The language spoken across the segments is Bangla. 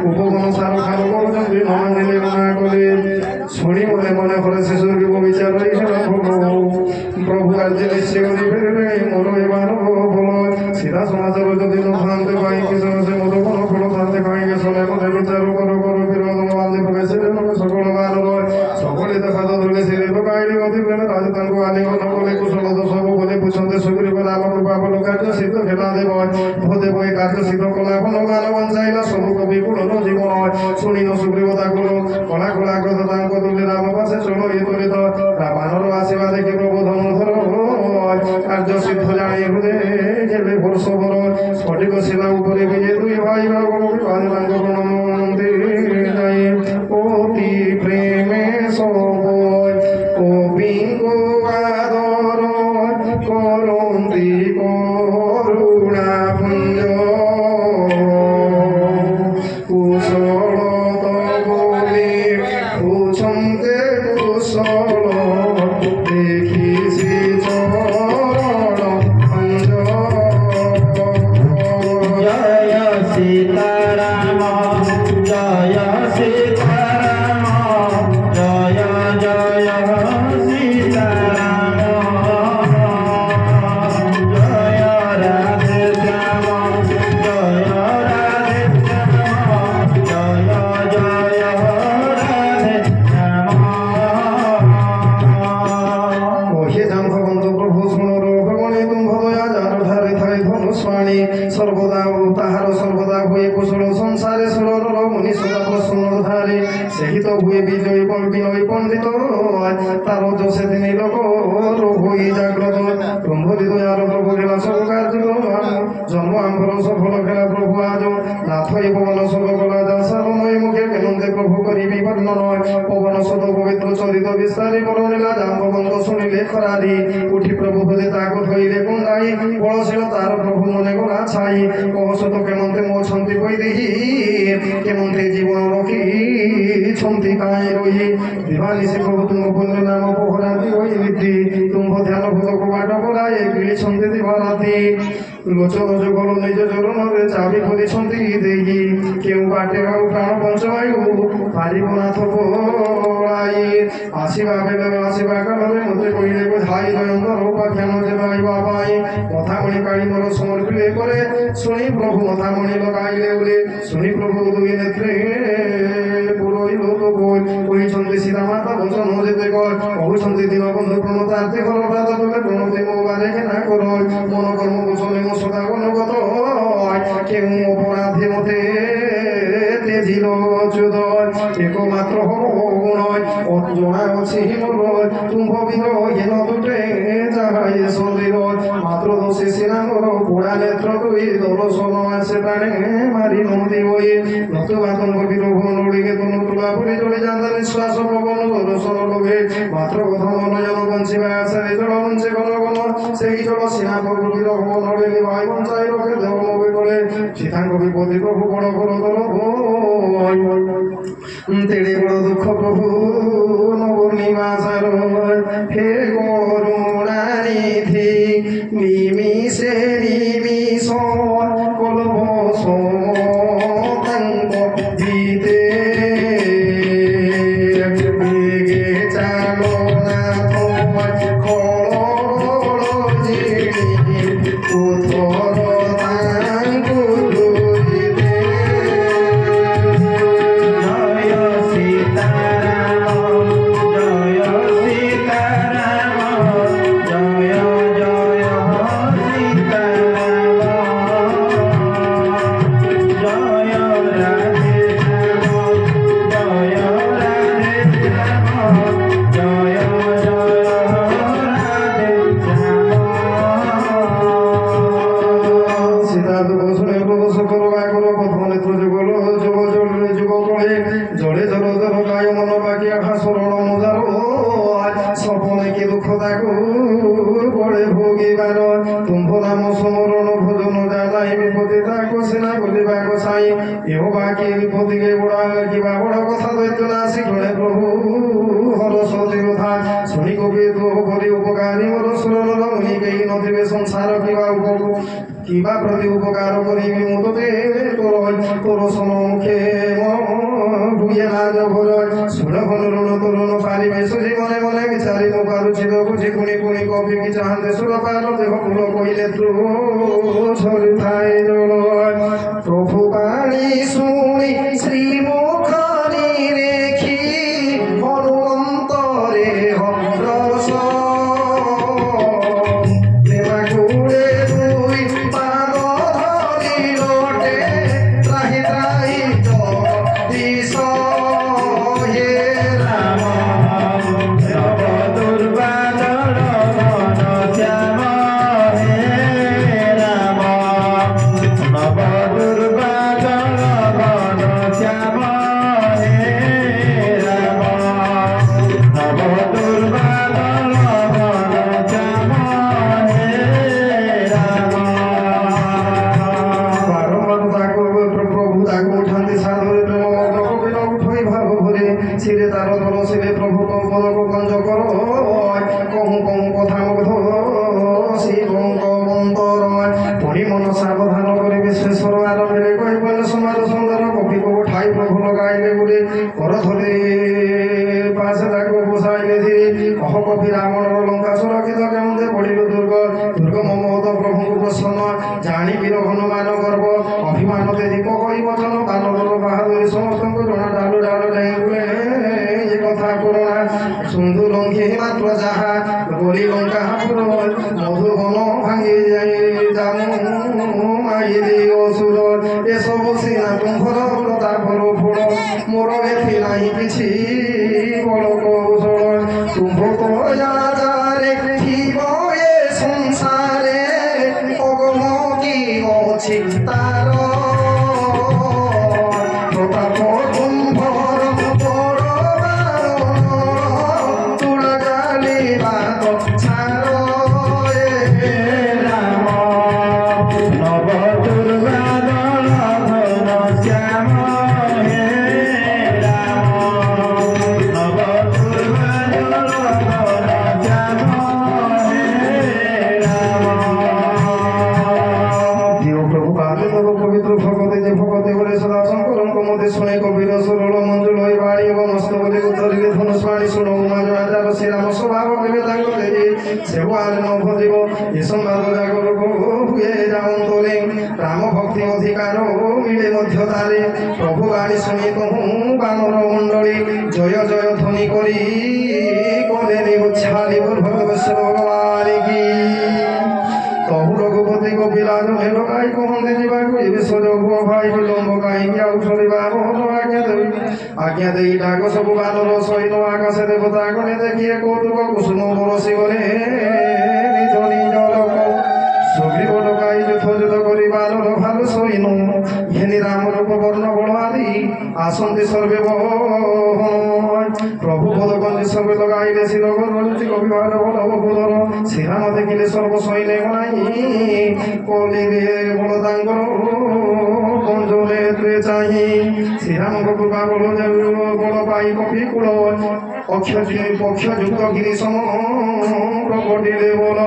উপগণ সার খার করছেন নমানিলে মনে করে শুনি মনে মনে করে শিশুর বিচার প্রভু কার্যে নিশ্চয় করিবে মোর এবার বল সিধা সমাজের যদি ভাঙতে পাই কিছু মোর কোনো ফল থাকতে পাই শোনে মনে বিচার করো করো বিরোধ মালদে প্রবেশে সকল বার সকলে দেখা ধরলে সিলে কাহিনী অতি প্রেমে রাজ তাঙ্কু আলিঙ্গন বলে কুশল সব বলে পুছন্তে সুগ্রীব রাম কৃপা বল কার্য সিদ্ধ খেলা দেব ভোদে বই কার্য সিদ্ধ কলা কোন গান বঞ্চাইলা সব কবি পুরনো জীবন শুনিল সুগ্রীব তাকুল কলা কলা কথা তাঙ্ক তুলে রাম পাশে চলো ইয়ে তরিত রাবানর আসিবা দেখি প্রবোধন ধর কার্য সিদ্ধ জানি হৃদে গেলে ভরস বর স্ফটিক শিলা উপরে বিজে দুই ভাই বাজ তাঙ্ক প্রণমন্দির যাই অতি প্রেমে সবয় কবিঙ্গ আদর করন্তি করুণা পুঞ্জ কুশল তবলে পুছন্তে কুশল দেখিছি চরণ অঞ্জ জয় সীতারাম জয় সীতারাম জয় জয় সীতারাম জয় রাধে শ্যাম জয় রাধে শ্যাম জয় জয় রাধে শ্যাম। হে জাম্ভবন্ত প্রভু শুণর ভগণে তুম্ভ দয়া যার ধারে থাই ধনুষ্বাণী সর্বদা তাহার সর্বদা হুয়ে কুশল সংসারে সুরর মুনি সদা প্রসন্ন ধারে সেই তো হুয়ে বিজয়ী বিনয় পণ্ডিত তার যশে তিনি লোক হই জাগ্রত ব্রহ্মদি দয়ার প্রভু খেলা সব কার্য জন্ম আম্ভর সফল খেলা প্রভু আজ নাথ পবন সব কলা দাসারময় মুখে কেনন্দে প্রভু করিবি বর্ণন পবন সদ পবিত্র চরিত বিস্তারি বরণিলা জাম্ববন্ত শুনিলে খরারি উঠি প্রভু হলে তাকে ধইলে কুন্দাই বড়শীল তার প্রভু মনে গোলা ছাই কহসত কেমন্তে মোছন্তি বৈদেহী কেমন্তে জীবন রক্ষী ছন্তি কায় রই দিবানিশি প্রভু তুম পুণ্য নাম পোহরান্তি হই নিধি তুম্ভ ধ্যান ভূত কবাট বলায় গিলি ছন্তি দিবারাতি লোচন যুগল নিজ চরণরে চাবি খোলিছন্তি দেই কেউ বাটে কাউ প্রাণ পঞ্চবায়ু পারিব না থোলাই আসিবা বেলে আসিবা কালে মতে কইলে বোঝাই দয়ন্তর উপাখ্যান যে পাইবা পাই কথামণি কাড়ি মোর সমর্পিলে করে শুনি প্রভু কথামণি লগাইলে বলে শুনি প্রভু দুই নেত্রে পুরোহিত বই কইছন্তি সীতা মাতা বচন যেতে কর কহুছন্তি দীনবন্ধু প্রণতার্থে কর প্রাত বলে প্রণতি মোবারে না কর মন কর্ম কুশলে মো সদা গণগত কেউ অপরাধে মতে তেজিল চুদয় একমাত্র গুণয় অজনা অছি মোর তুম্ভ বিরয় নতুটে যাহাই সদির মাত্র দোষে সিনামর পোড়া নেত্র তুই দর্শন আছে প্রাণে মারি নদী বই নতুবা তুম্ভ বিরহ নড়িকে তুম তুলা পরি চলে যান নিঃশ্বাস প্রবণ দর্শন লোভে মাত্র কথা মন জন বঞ্চিবা আছে জল বঞ্চে গণ গণ সেই জল সিনা প্রভু বিরহ নড়ে ভাই বঞ্চাই রক্ষে দেব নবে করে সীতাঙ্গ বিপদে প্রভু বড় বড় দল তেড়ে বড় দুঃখ প্রভু নবনিবাসার হে করুণানিধি নিমিষে নিমিষ কল্প সমতাঙ্গ জিতে বেগে চালো না তোমার খড় জিড়ি উথর তাঙ্গু দুরিতে জয় সীতারাম জয় সীতারাম জয় জয় সীতারাম জয় রাধে শ্যাম জয় রাধে শ্যাম জয় জয় রাধে শ্যাম। সীতা দুঃখ শুনে প্রবেশ করবা করো প্রথম নেত্র যুগল যুগ জলে যুগ কলে জলে জল জল গায় মন বাকি আঠা সরল মজার স্বপনে কি দুঃখ তাকু পড়ে ভোগিবার তুম্ভ নাম সমরণ ভোজন জানাই বিপদে তাকো সেনা বলিবা গোসাই এও বাকি বিপদিকে বড়া কিবা বড় কথা দৈত্য না শিখলে প্রভু হর সতী কথা শুনি কবি করি উপকারী মোর সুরর মুনি কেই নথিবে সংসার কিবা প্রতি উপকার করিবি মু তোতে তোর সমুখে ভুয়ে লাজ ভর শুণ ভল ঋণ তরুণ পারিবে সুজি মনে মনে বিচারি মুখারুচিত বুঝি কুণি কুণি কবি কি চাহান্তে সুর পার দেহ কুল কহিলে ঝরিথায় জল প্রভু বাণী শুনি শ্রীমুখরি রেখি অন্তরে রস প্রেমাকুড়ে দুই পাদ ধরি লোটে ত্রাহি ত্রাহি জগদীশ হে রাম নব দুর্বাদল ঘন শ্যাম হে রাম নব দুর্বাদল ঘন শ্যাম হে রাম নব দুর্বাদল ঘন শ্যাম হে রাম বারম্বার তাকে প্রভু তাকে উঠান্তি সাধুরে প্রেমমগ্ন কবির উঠই ভাব ভরে ছিঁড়ে তার ধর শিরে প্রভু পদক কঞ্জ কর কহু কহু কথা মুগ্ধ শিবঙ্ক অন্তর পড়ি মন সাবধান করে বিশ্বেশ্বর আর মেলে কহিবেন সমাজ সুন্দর কবি কব ঠাই প্রভু লগাইলে বলে কর ধরে পাশে তাকে বসাইলে ধীরে কহ কবি রাবণর লঙ্কা সুরক্ষিত কেমন পড়িল দুর্গ দুর্গ মমহত প্রভুଙ୍କୁ প্রসন্ন জানি বীর হনুমান গর্ব অভিমানতে দীপ কই বচন বানর বাহাদুরি সমস্তଙ୍କୁ ଜଣା ଡାଲୁ ଡାଲୁ ଡେଙ୍ଗୁଲେ ଏ କଥା କରୁଣା ସିନ୍ଧୁ ଲଙ୍ଘି ମାତ୍ର ଯାହା ବୋଲି ଲଙ୍କା ପୁର ମଧୁବନ ଭାଙ୍ଗି ଯାଇ ଜାମୁ ମାଇଲି ଅସୁର ଏସବୁ ସିନା ତୁମ୍ଭର ପ୍ରତାପର ଫଳ ମୋର ଏଥି ନାହିଁ କିଛି ବଳ କୌଶଳ ତୁମ୍ଭ କୟାରେ ଥିବ ଏ ସଂସାରେ অগম কি অছি তার প্রতাপ কুম্ভর বড় তুল জালি বাদ ছাড় রাম নব দুর্বাদল ঘন শ্যাম হে রাম নব দুর্বাদল ঘন শ্যাম হে রাম দিও প্রভু পাদে তব পবিত্র ভগতে যে ভগতে বলে সদা শঙ্করঙ্ক মধ্যে শুনে কবির সরল মঞ্জুল হয়ে বাড়ি এবং মস্ত বলে উত্তরিলে ধনুষ বাণী শুনো রাজার শ্রীরাম স্বভাব কেবে তাঙ্ক দেবী সেবার নভ জীব এ সম্বাদ জাগর হুয়ে যাও তোলে রাম ভক্তি অধিকার মিলে মধ্য তারে প্রভু বাণী শুনি কহু বানর মণ্ডলী জয় জয় ধ্বনি করি কলে নিবুচ্ছালি ভগবেশ্বর ভগবান কি তহু রঘুপতি কপিলাজ হেল কাই কহন্তে ଯିବାକୁ ଏବେ ସଜଗ ଭାଇ ବିଳମ୍ବ କାହିଁକି ଆଉ ଚଳିବା ଭଲ ଆଜ୍ଞା ଦେଇ ଡାକ ସବୁ ବାନର ସୈନ ଆକାଶ ଦେବତା ଗଣେ ଦେଖିଏ କୌତୁକ କୁସୁମ ବରସି ଗଲେ ନିଜ ନିଜ ଲୋକ ସୁଗ୍ରୀବ ଡକାଇ ଯଥୋଚିତ କରି ବାନର ଭାଲୁ ସୈନ ଘେନି ରାମ ରୂପ ବର୍ଣ୍ଣ ବଳ ଆଦି ଆସନ୍ତି ସର୍ବେ প্রভু পদকঞ্জি সর্বে লগাইলে শিরগর রঞ্জি কবিবার বলবর শ্রীরাম দেখিলে সর্বসৈন্যে গণাই কলিরে বলদাঙ্গর কঞ্জলে চাহি শ্রীরামଙ୍କ কৃপা বল বল পাই কপি কূল পক্ষযুক্ত গিরি সম প্রকটিলে বল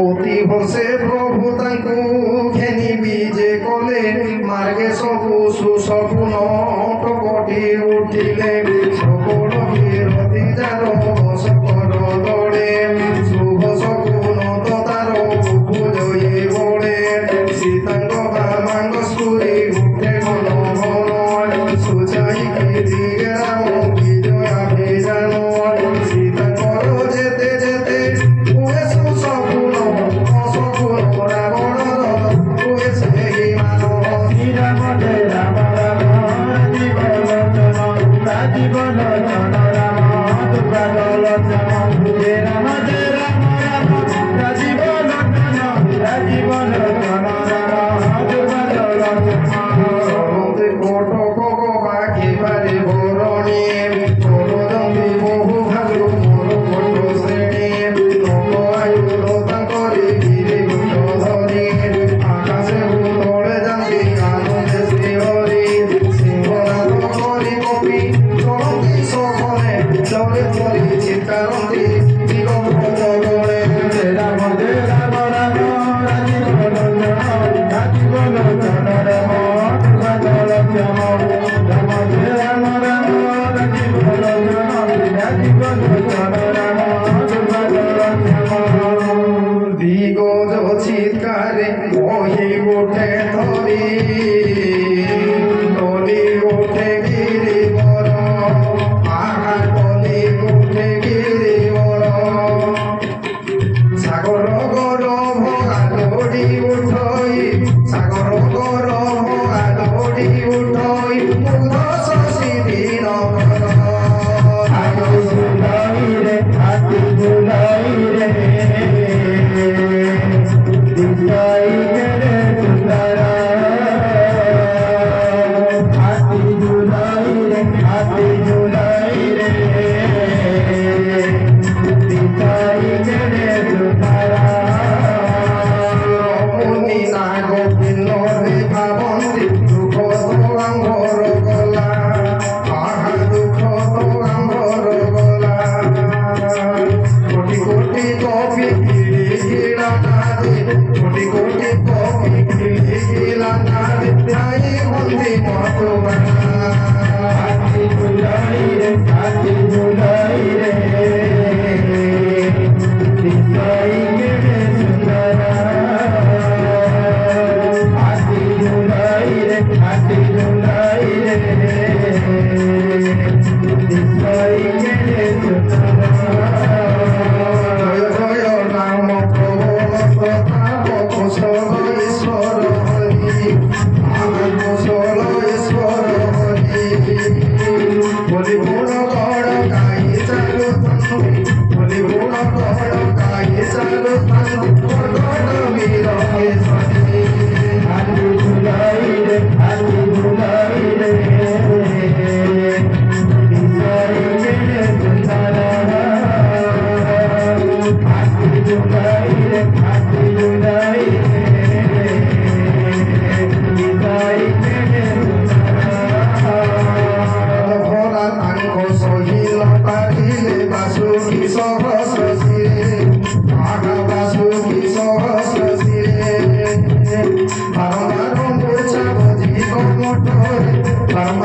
অতি হর্ষে প্রভু তাঙ্কু ঘেনি বিজে কলে মার্গে সবু সুসপুন প্রকটি উঠিলে সকল বিরোধী যার সকল দলে শুভ শকুন তার বুঝে বলে সীতাঙ্গ বামাঙ্গ সুরি উঠে মন মন সুচাই দিকে রাম বিজয়া ভেজান সীতাঙ্গর যেতে যেতে উহে সুসপুন অসপুন রাবণ উহে সেই মানব শ্রীরাম জয় রাম রাম জীবন জীবন রাম দুর্বাদল শ্যাম হে রাম গোটরে রাম